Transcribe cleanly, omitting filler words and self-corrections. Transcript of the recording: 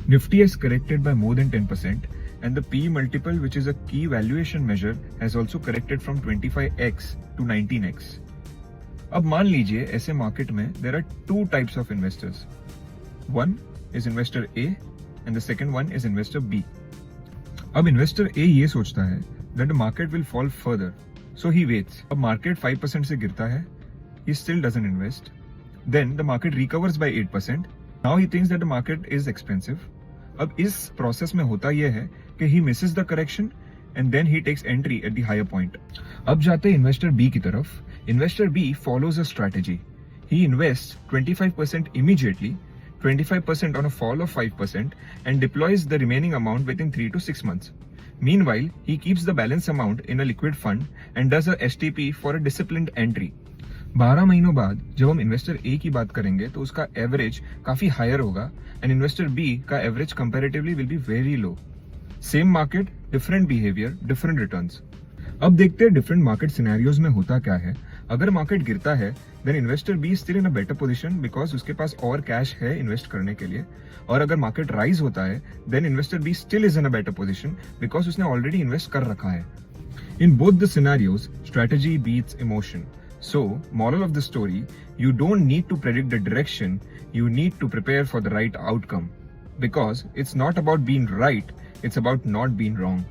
Nifty has corrected by more than 10%, and the PE multiple, which is a key valuation measure, has also corrected from 25x to 19x. अब मान लीजिए ऐसे market में there are two types of investors. One is investor A and the second one is investor B. अब investor A ये सोचता है that the market will fall further, so he waits. अब market 5% से गिरता है, he still doesn't invest. Then the market recovers by 8%. Now he thinks that the market is expensive. अब इस प्रोसेस में होता यह है कि he misses the correction and then he takes entry at the higher point. अब जाते हैं इन्वेस्टर बी की तरफ. Investor B follows a strategy. He invests 25% immediately, 25% on a fall of 5%, and deploys the remaining amount within 3 to 6 months. Meanwhile, he keeps the balance amount in a liquid fund and does a STP for a disciplined entry. 12 महीनों बाद जब हम investor ए की बात करेंगे तो उसका average काफी हायर होगा एंड इन्वेस्टर बी का average comparatively will be very low. Same market, different behaviour, different returns. अब देखते हैं डिफरेंट मार्केट सिनेरियोज में होता क्या है. अगर मार्केट गिरता है then investor be still in a better position because उसके पास और कैश है इन्वेस्ट करने के लिए. और अगर मार्केट राइज होता है then investor be still is in a better position because उसने ऑलरेडी इन्वेस्ट कर रखा है. In both the scenarios strategy beats emotion. So, moral of the story, you don't need to predict the direction, you need to prepare for the right outcome. Because it's not about being right, it's about not being wrong.